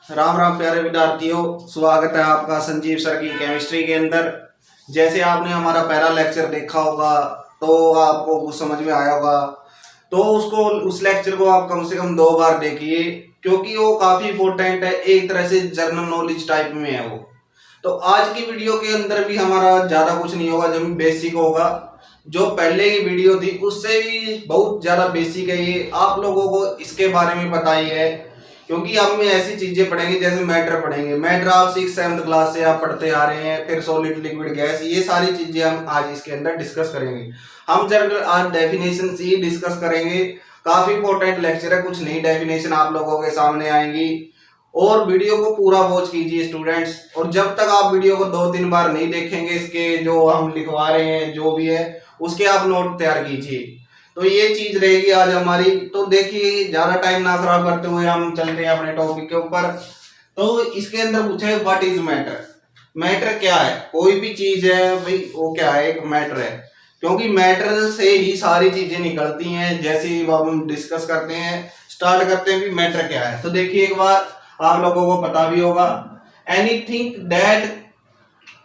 राम राम प्यारे विद्यार्थियों, स्वागत है आपका संजीव सर की केमिस्ट्री के अंदर। जैसे आपने हमारा पहला लेक्चर देखा होगा तो आपको कुछ समझ में आया होगा। तो उस लेक्चर को आप कम से कम 2 बार देखिए, क्योंकि वो काफी इंपॉर्टेंट है, एक तरह से जनरल नॉलेज टाइप में है वो। तो आज की वीडियो के अंदर भी हमारा ज्यादा कुछ नहीं होगा, जो बेसिक होगा। जो पहले की वीडियो थी उससे भी बहुत ज्यादा बेसिक है ये, आप लोगों को इसके बारे में पता ही है। क्योंकि हम में ऐसी चीजें पढ़ेंगे, जैसे मैटर पढ़ेंगे। मैटर आप 6th-7th क्लास से आप पढ़ते आ रहे हैं, फिर सॉलिड लिक्विड गैस, ये सारी चीजें हम आज इसके अंदर डिस्कस करेंगे। हम जनरल आज डेफिनेशन ही डिस्कस करेंगे। काफी इंपॉर्टेंट लेक्चर है, कुछ नई डेफिनेशन आप लोगों के सामने आएंगी। और वीडियो को पूरा वॉच कीजिए स्टूडेंट्स। और जब तक आप वीडियो को 2-3 बार नहीं देखेंगे, इसके जो हम लिखवा रहे हैं जो भी है उसके आप नोट तैयार कीजिए। तो ये चीज रहेगी आज हमारी। तो देखिए, ज्यादा टाइम ना खराब करते हुए हम चलते हैं अपने टॉपिक के ऊपर। तो इसके अंदर पूछा है व्हाट इज मैटर। मैटर क्या है? कोई भी चीज है भाई, वो क्या है? एक मैटर है। क्योंकि मैटर से ही सारी चीजें निकलती हैं। जैसे ही हम डिस्कस करते हैं, स्टार्ट करते हैं भी मैटर क्या है। तो देखिए, एक बार आप लोगों को पता भी होगा, anything that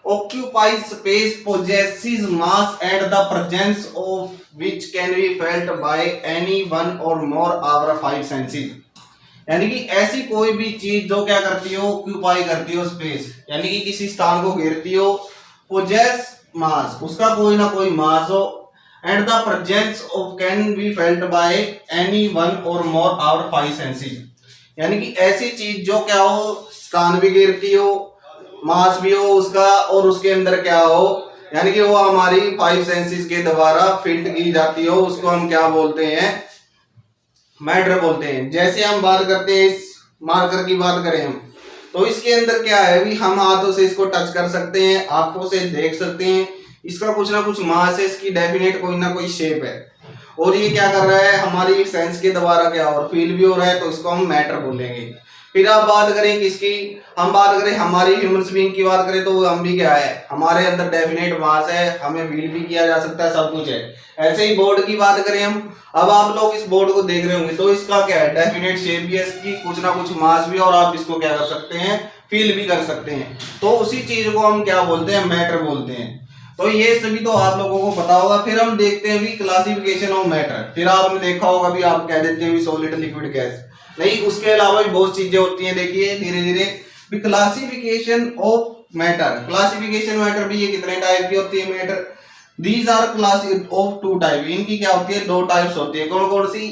occupies space possesses mass and the presence of which can be felt by any one or more our five senses। यानी कि ऐसी कोई भी चीज जो क्या करती हो, ऑक्यूपाई करती हो स्पेस, यानी कि किसी स्थान को घेरती हो। पोजेस मास, उसका कोई ना कोई मास हो। And the presence of can be felt by any one और मोर आवर फाइव सेंसेस। यानी कि ऐसी चीज जो क्या हो, स्थान भी घेरती हो, मास भी हो उसका, और उसके अंदर क्या हो, यानी कि वो हमारी 5 सेंसेस के द्वारा फिल्ट की जाती हो, उसको हम क्या बोलते हैं? मैटर बोलते हैं। जैसे हम बात करते हैं, इस मार्कर की बात करें हम, तो इसके अंदर क्या है भी, हम हाथों से इसको टच कर सकते हैं, आंखों से देख सकते हैं। इसका कुछ ना कुछ मास है, इसकी डेफिनेट कोई ना कोई शेप है, और ये क्या कर रहा है, हमारी सेंस के द्वारा क्या और फील भी हो रहा है, तो इसको हम मैटर बोलेंगे। फिर आप बात करें किसकी, हम बात करें हमारी ह्यूमन बीइंग की बात करें, तो हम भी क्या है, हमारे अंदर डेफिनेट मास है, हमें फील भी किया जा सकता है, सब कुछ है। ऐसे ही बोर्ड की बात करें हम, अब आप लोग इस बोर्ड को देख रहे होंगे, तो इसका क्या है, डेफिनेट शेप भी है, इसकी कुछ ना कुछ मास भी, और आप इसको क्या कर सकते हैं, फील भी कर सकते हैं। तो उसी चीज को हम क्या बोलते हैं, मैटर बोलते हैं। तो ये सभी तो आप लोगों को पता होगा। फिर हम देखते हैं भी क्लासिफिकेशन ऑफ मैटर। फिर आपने देखा होगा भी, आप कह देते हैं भी सॉलिड लिक्विड गैस, नहीं, उसके अलावा भी बहुत चीजें होती हैं। देखिए धीरे धीरे भी classification of matter. Classification matter भी ये कितने टाइप की होती है matter? These are class of 2 type. इनकी क्या होती है, 2 टाइप्स होती है। कौन कौन सी?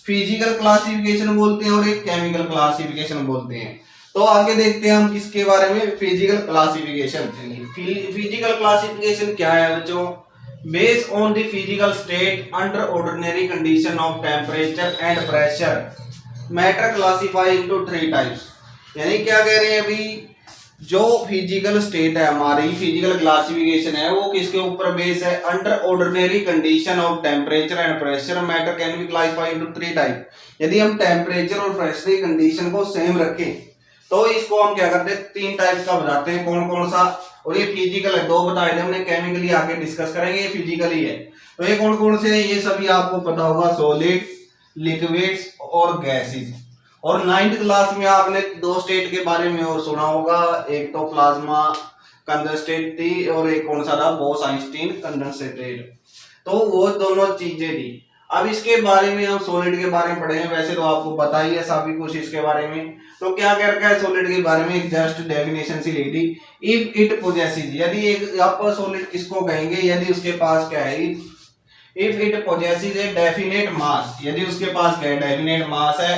फिजिकल क्लासिफिकेशन बोलते हैं और एक केमिकल क्लासिफिकेशन बोलते हैं। तो आगे देखते हैं हम किसके बारे में, फिजिकल क्लासिफिकेशन। फिजिकल क्लासिफिकेशन क्या है बच्चों? Based on the physical state under ordinary condition of temperature and pressure, matter classify into 3 types. यानी क्या कह रहे हैं अभी, जो फिजिकल स्टेट है, हमारी फिजिकल क्लासिफिकेशन है, वो किसके ऊपर बेस है? Under ordinary condition of temperature and pressure, matter can be classify into 3 type. यदि हम टेम्परेचर और प्रेशर की कंडीशन को सेम रखें, तो इसको हम क्या करते हैं, 3 टाइप्स का बताते हैं। कौन कौन सा? और ये फिजिकल है, 2 बताए थे हमने, केमिकली आगे डिस्कस करेंगे, ये फिजिकली है। तो ये कौन कौन से? ये सभी आपको पता होगा, सॉलिड, लिक्विड्स और गैसेस। और 9th क्लास में आपने 2 स्टेट के बारे में और सुना होगा, एक तो प्लाज्मा कंडेंसेट थी, और एक कौन सा था, बोस-आइंस्टीन कंडेंसेट। तो वो दोनों चीजें थी। अब इसके बारे में हम सॉलिड के बारे में पढ़े हैं, वैसे तो आपको पता ही है सभी कुछ इसके बारे में। तो क्या कह रखा है सॉलिड के बारे में, एक जस्ट डेफिनेशन सी लिख दी, इफ इट पोजेसेस। यदि एक आप सॉलिड किसको कहेंगे, यदि उसके पास क्या है, if it possesses a definite मास। यदि उसके पास क्या है, डेफिनेट मास है,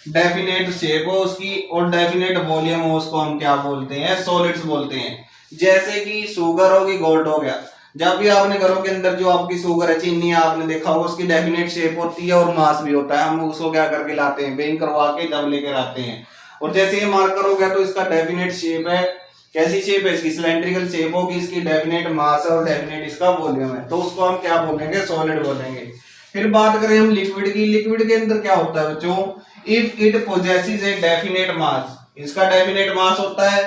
डेफिनेट शेप हो उसकी, और डेफिनेट वॉल्यूम हो, उसको हम क्या बोलते हैं, सॉलिड्स बोलते हैं। जैसे कि शुगर होगी, गोल्ड हो गया। जब भी आपने घरों के अंदर जो आपकी शुगर है, चीनी आपने देखा होगा, उसकी डेफिनेट शेप होती है और मास भी होता है। हम उसको क्या करके लाते हैं, वेइंग करवा के जब लेकर आते हैं। और जैसे ये मार्कर हो गया, तो इसका डेफिनेट शेप है। कैसी शेप है इसकी? सिलेंड्रिकल शेप होगी, इसकी डेफिनेट मास है और डेफिनेट इसका वॉल्यूम है। तो उसको हम क्या बोलेंगे, सॉलिड बोलेंगे। फिर बात करें हम लिक्विड की। लिक्विड के अंदर क्या होता है बच्चों, if it possesses a definite मास। इसका डेफिनेट मास होता है,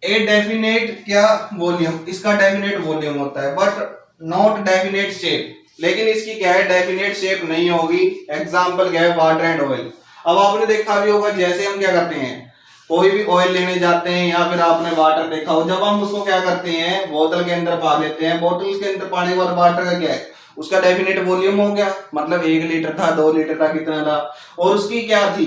ए डेफिनेट क्या, वॉल्यूम, इसका डेफिनेट वॉल्यूम होता है, बट नॉट डेफिनेट शेप। लेकिन इसकी क्या है, डेफिनेट शेप नहीं होगी। एग्जाम्पल क्या है, वाटर एंड ऑयल। अब आपने देखा भी होगा, जैसे हम क्या करते हैं, कोई भी ऑयल लेने जाते हैं या फिर आपने वाटर देखा हो, जब हम उसको क्या करते हैं बोतल के अंदर पा लेते हैं, बोतल के अंदर पाने के बाद वाटर का क्या है, उसका डेफिनेट वॉल्यूम हो गया, मतलब 1 लीटर था, 2 लीटर था, कितना था, और उसकी क्या थी,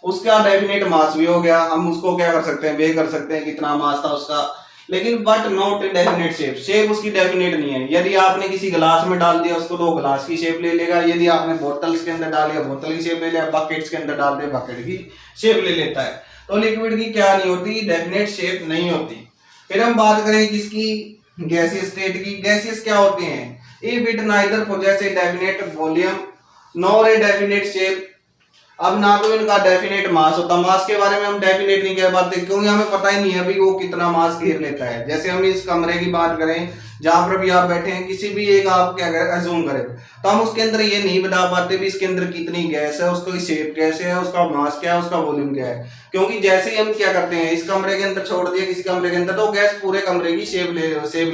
उसका डेफिनेट मास भी हो गया। हम उसको क्या कर सकते हैं, वे कर सकते हैं कितना मास था उसका, लेकिन but not definite shape, shape उसकी डेफिनेट नहीं है। यदि आपने किसी ग्लास में डाल दिया उसको तो ग्लास की शेप ले लेगा, यदि आपने बोतल्स के अंदर डाल दिया बोतल की शेप ले लेगा, बकेट्स के अंदर डाल दिया बकेट की शेप ले लेता है। तो लिक्विड की क्या नहीं होती, डेफिनेट शेप नहीं होती। फिर हम बात करें किसकी, गैसियस स्टेट की। गैसियस क्या होते हैं, if it neither poses a definite volume nor a definite shape. अब ना तो इनका डेफिनेट मास होता, मास के बारे में हम डेफिनेट नहीं कह पाते क्योंकि हमें पता ही नहीं है भाई वो कितना मास घेर लेता है। जैसे हम इस कमरे की बात करें जहां पर भी आप बैठे हैं, किसी भी एक आप क्या करें अज्यूम करें, तो हम उसके अंदर ये नहीं बता पाते भी इसके अंदर कितनी गैस है, उसका शेप कैसे है, उसका मास क्या है, उसका वॉल्यूम क्या है, क्योंकि जैसे ही हम क्या करते हैं इस कमरे के अंदर छोड़ दिया किसी कमरे के अंदर, तो गैस पूरे कमरे की शेप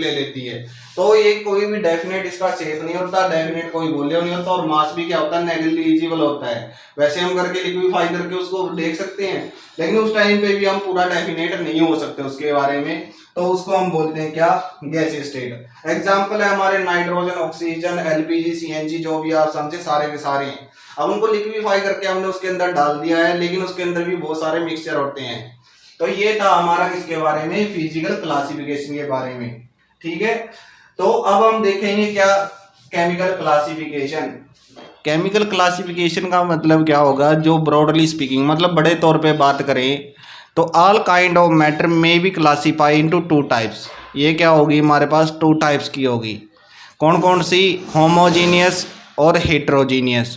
ले लेती है। तो ये कोई भी डेफिनेट इसका शेप नहीं होता, डेफिनेट कोई वॉल्यूम नहीं होता, और मास भी क्या होता है, नेग्लिजिबल होता है। वैसे हम करके लिक्विफाई करके उसको देख सकते हैं, लेकिन उस टाइम पे भी हम पूरा डेफिनेट नहीं हो सकते उसके बारे में, तो उसको हम बोलते हैं क्या, गैसियस स्टेट। एग्जांपल है हमारे नाइट्रोजन, ऑक्सीजन, एलपीजी, सीएनजी, जो भी आप समझे सारे के सारे हैं। अब उनको लिक्विफाई करके हमने उसके अंदर डाल दिया है, लेकिन उसके अंदर भी बहुत सारे मिक्सचर होते हैं। तो ये था हमारा किसके बारे में, फिजिकल क्लासिफिकेशन के बारे में। ठीक है, तो अब हम देखेंगे क्या, केमिकल क्लासिफिकेशन। केमिकल क्लासिफिकेशन का मतलब क्या होगा, जो ब्रॉडली स्पीकिंग मतलब बड़े तौर पे बात करें तो ऑल काइंड ऑफ मैटर में बी क्लासीफाई इनटू 2 टाइप्स। ये क्या होगी, हमारे पास 2 टाइप्स की होगी। कौन कौन सी, होमोजीनियस और हेट्रोजीनियस।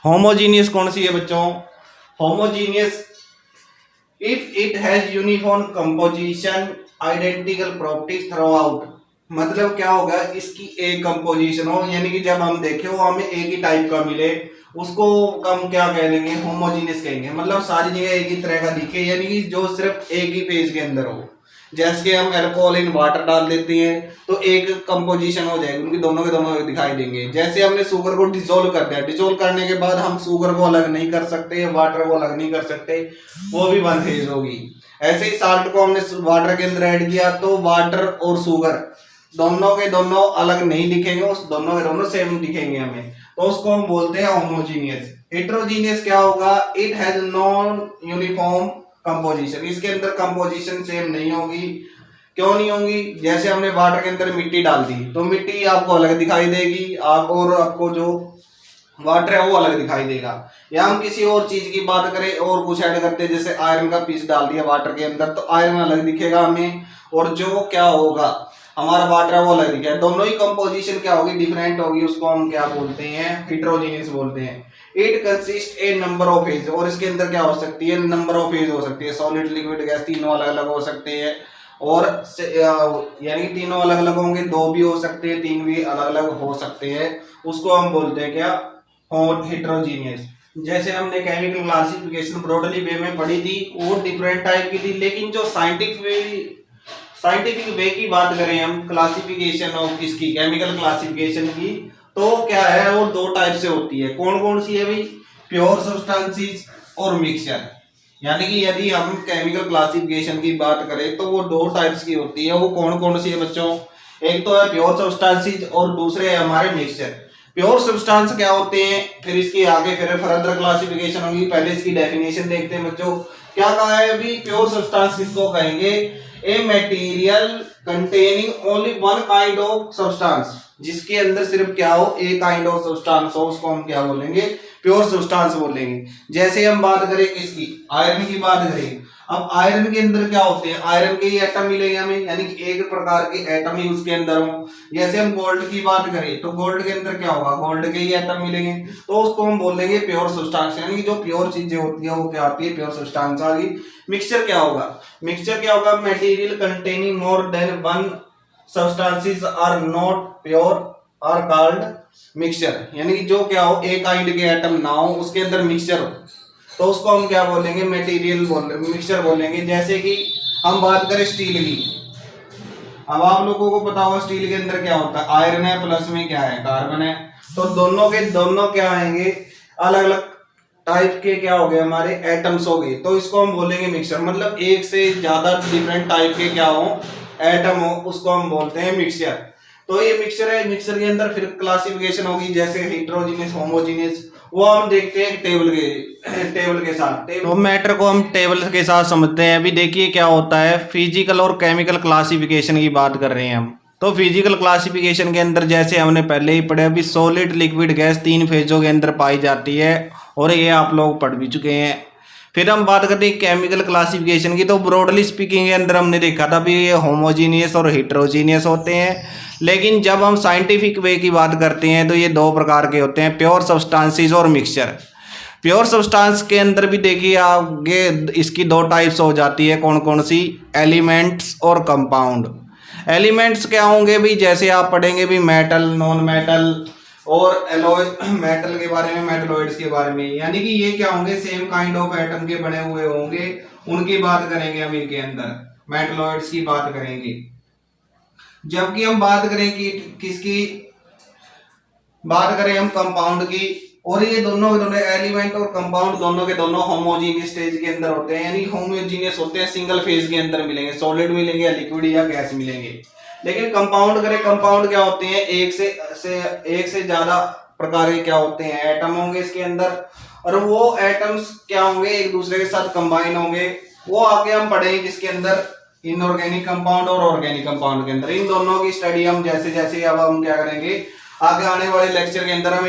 होमोजीनियस कौन सी है बच्चों, homogeneous if it has uniform composition identical properties through out. मतलब क्या होगा, इसकी एक कंपोजिशन हो, यानी कि जब हम देखें वो हमें एक ही टाइप का मिले, उसको हम क्या कह लेंगे, होमोजीनियस कहेंगे। मतलब सारी जगह एक ही तरह का दिखे, यानी कि जो सिर्फ एक ही पेज के अंदर हो। जैसे कि हम अल्कोहल इन वाटर डाल देते हैं तो एक कंपोजिशन हो जाएगी, उनकी दोनों के दोनों दिखाई देंगे। जैसे हमने शुगर को डिसोल्व कर दिया, डिसोल्व करने के बाद हम शुगर को अलग नहीं कर सकते, वाटर को अलग नहीं कर सकते, वो भी वन फेज होगी। ऐसे ही साल्ट को हमने वाटर के अंदर ऐड किया तो वाटर और शुगर दोनों के दोनों अलग नहीं दिखेंगे, उस दोनों के दोनों सेम दिखेंगे हमें, तो उसको हम बोलते हैं होमोजीनियस। हेट्रोजीनियस क्या होगा, it has non uniform composition. इसके अंदर कंपोजिशन सेम नहीं होगी। क्यों नहीं होगी, जैसे हमने वाटर के अंदर मिट्टी डाल दी तो मिट्टी आपको अलग दिखाई देगी, आप और आपको जो वाटर है वो अलग दिखाई देगा। या हम किसी और चीज की बात करें और कुछ ऐड करते हैं, जैसे आयरन का पीस डाल दिया वाटर के अंदर तो आयरन अलग दिखेगा हमें, और जो क्या होगा हमारा वाटर है वो अलग दिखेगा। दोनों ही कंपोजिशन क्या होगी, डिफरेंट होगी, उसको हम क्या बोलते हैं, हेट्रोजीनियस बोलते हैं। It consist A number of phase, और इसके अंदर क्या हो सकती है, नंबर ऑफ फेज हो सकती है, सॉलिड, लिक्विड, गैस, तीनों अलग अलग हो सकते हैं। और यानी तीनों अलग अलग होंगे, 2 भी हो सकते हैं, 3 भी अलग अलग हो सकते हैं, उसको हम बोलते हैं क्या, हेट्रोजीनियस। जैसे हमने केमिकल क्लासिफिकेशन ब्रॉडली वे में पढ़ी थी, वो डिफरेंट टाइप की थी, लेकिन जो साइंटिफिक वे की बात करें हम क्लासिफिकेशन ऑफ किसकी, केमिकल क्लासिफिकेशन की, तो क्या है वो 2 टाइप से होती है। कौन कौन सी है भाई, प्योर सब्सटेंसेस और मिक्सचर। यानी कि यदि हम केमिकल क्लासिफिकेशन की बात करें तो वो 2 टाइप्स की होती है। वो कौन कौन सी है बच्चों, एक तो है प्योर सब्सटेंसेस और दूसरे है हमारे मिक्सचर। प्योर सब्सटेंस क्या होते हैं, फिर इसके आगे फिर फर्दर क्लासिफिकेशन होगी। पहले इसकी डेफिनेशन देखते हैं बच्चों, क्या कहा है अभी, प्योर सब्सटेंस किसको कहेंगे, a material containing only one kind of substance, जिसके अंदर सिर्फ क्या हो, एक काइंड ऑफ सब्सटेंस हो, उसको हम क्या बोलेंगे, प्योर सब्सटेंस बोलेंगे। जैसे हम बात करें किसकी, आयरन की बात करें। अब आयरन के अंदर क्या होते हैं, आयरन के ही एटम मिलेंगे हमें, यानी कि एक प्रकार के एटम ही उसके अंदर हो। जैसे हम गोल्ड की बात करें तो गोल्ड के अंदर क्या होगा, गोल्ड के ही एटम मिलेंगे, तो उसको हम बोलेंगे प्योर सब्सटेंस। यानी कि जो प्योर चीजें होती है वो क्या आती है, प्योर सब्सटेंस आ गई। मिक्सचर क्या होगा, मिक्सचर क्या होगा, material containing more than one substances are not pure are called mixture. यानी कि जो क्या हो, एक काइंड के एटम ना हो, उसके अंदर मिक्सचर हो, तो उसको हम क्या बोलेंगे, मटेरियल मिक्सचर बोलेंगे। जैसे कि हम बात करें स्टील की, अब आप लोगों को पता होगा स्टील के अंदर क्या होता है, आयरन है, प्लस में क्या है, कार्बन है, तो दोनों के दोनों क्या आएंगे, अलग अलग टाइप के क्या हो गए हमारे एटम्स हो गए, तो इसको हम बोलेंगे मिक्सचर। मतलब एक से ज्यादा डिफरेंट टाइप के क्या हो एटम हो, उसको हम बोलते हैं मिक्सचर। तो ये मिक्सचर है। मिक्सचर के अंदर फिर क्लासिफिकेशन होगी, जैसे हेट्रोजीनियस, होमोजीनियस, वो हम देखते हैं टेबल के साथ। तो मैटर को हम टेबल के साथ समझते हैं। अभी देखिए क्या होता है, फिजिकल और केमिकल क्लासिफिकेशन की बात कर रहे हैं हम। तो फिजिकल क्लासिफिकेशन के अंदर जैसे हमने पहले ही पढ़ा, अभी सॉलिड, लिक्विड, गैस 3 फेजों के अंदर पाई जाती है, और ये आप लोग पढ़ भी चुके हैं। फिर हम बात करते हैं केमिकल क्लासिफिकेशन की। तो ब्रॉडली स्पीकिंग के अंदर हमने देखा था भी ये होमोजीनियस और हेट्रोजीनियस होते हैं। लेकिन जब हम साइंटिफिक वे की बात करते हैं तो ये 2 प्रकार के होते हैं, प्योर सब्सटेंसेस और मिक्सचर। प्योर सब्सटेंस के अंदर भी देखिए आगे इसकी 2 टाइप्स हो जाती है, कौन कौन सी, एलिमेंट्स और कंपाउंड। एलिमेंट्स क्या होंगे भी, जैसे आप पढ़ेंगे भी मेटल, नॉन मेटल और एलॉय, मेटल के बारे में, मेटलॉइड्स के बारे में, यानी कि ये क्या होंगे, सेम काइंड ऑफ एटम के बने हुए होंगे, उनकी बात करेंगे हम इनके अंदर, मेटलॉइड्स की बात करेंगे। जबकि हम बात करें कि किसकी बात करें हम, कंपाउंड की, और ये दोनों के दोनों एलिमेंट और कंपाउंड दोनों के दोनों होमोजीनियस स्टेज के अंदर होते हैं, यानी होमोजीनियस होते हैं, सिंगल फेज के अंदर मिलेंगे, सॉलिड मिलेंगे या लिक्विड या गैस मिलेंगे। लेकिन कंपाउंड करें, कंपाउंड क्या होते हैं, एक से ज्यादा प्रकार के क्या होते हैं, एटम होंगे इसके अंदर, और वो एटम्स क्या होंगे, एक दूसरे के साथ कंबाइन होंगे। वो आगे हम पढ़ेंगे किसके अंदर, इनऑर्गेनिक कंपाउंड और ऑर्गेनिक कंपाउंड के अंदर। इन दोनों की स्टडी हम जैसे जैसे अब हम क्या करेंगे, आगे आने वाले लेक्चर के अंदर हम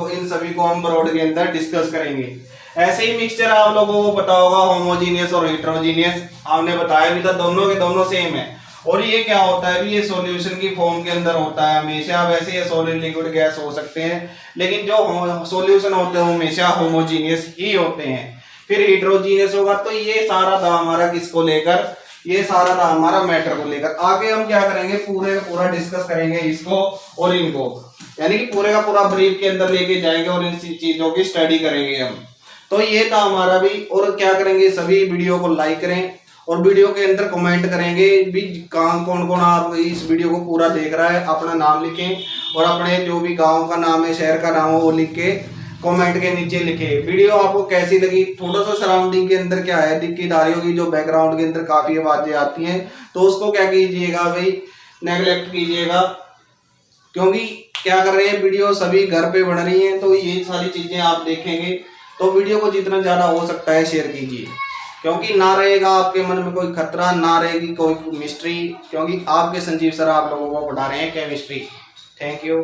इन सभी को हम ब्रॉड के अंदर डिस्कस करेंगे। ऐसे ही मिक्सचर आप लोगों को पता होगा, होमोजीनियस और हेट्रोजीनियस, हमने बताया भी था, दोनों के दोनों सेम है। और ये क्या होता है भी, ये सॉल्यूशन की फॉर्म के अंदर होता है हमेशा। वैसे ये सॉलिड, लिक्विड, गैस हो सकते हैं, लेकिन जो सॉल्यूशन होते हैं हमेशा होमोजीनियस ही होते हैं। फिर हेट्रोजीनियस होगा, तो ये सारा था हमारा किसको लेकर, ये सारा था हमारा मैटर को लेकर। आगे हम क्या करेंगे, पूरे का पूरा डिस्कस करेंगे इसको और इनको, यानी कि पूरे का पूरा ब्रीफ के अंदर लेके जाएंगे और इन चीजों की स्टडी करेंगे हम। तो ये था हमारा भी। और क्या करेंगे, सभी वीडियो को लाइक करें और वीडियो के अंदर कमेंट करेंगे भी कौन कौन आप इस वीडियो को पूरा देख रहा है, अपना नाम लिखें और अपने जो भी गांव का नाम है, शहर का नाम है, वो लिख के कमेंट के नीचे लिखे। वीडियो आपको कैसी लगी, थोड़ा सा सराउंडिंग के अंदर क्या है, दिक्कतदारियों की, जो बैकग्राउंड के अंदर काफी आवाजें आती हैं, तो उसको क्या कीजिएगा भाई, नेगलेक्ट कीजिएगा, क्योंकि क्या कर रहे हैं, वीडियो सभी घर पे बन रही है, तो ये सारी चीजें आप देखेंगे। तो वीडियो को जितना ज्यादा हो सकता है शेयर कीजिए, क्योंकि ना रहेगा आपके मन में कोई खतरा, ना रहेगी कोई मिस्ट्री, क्योंकि आपके संजीव सर आप लोगों को पढ़ा रहे हैं केमिस्ट्री। Thank you.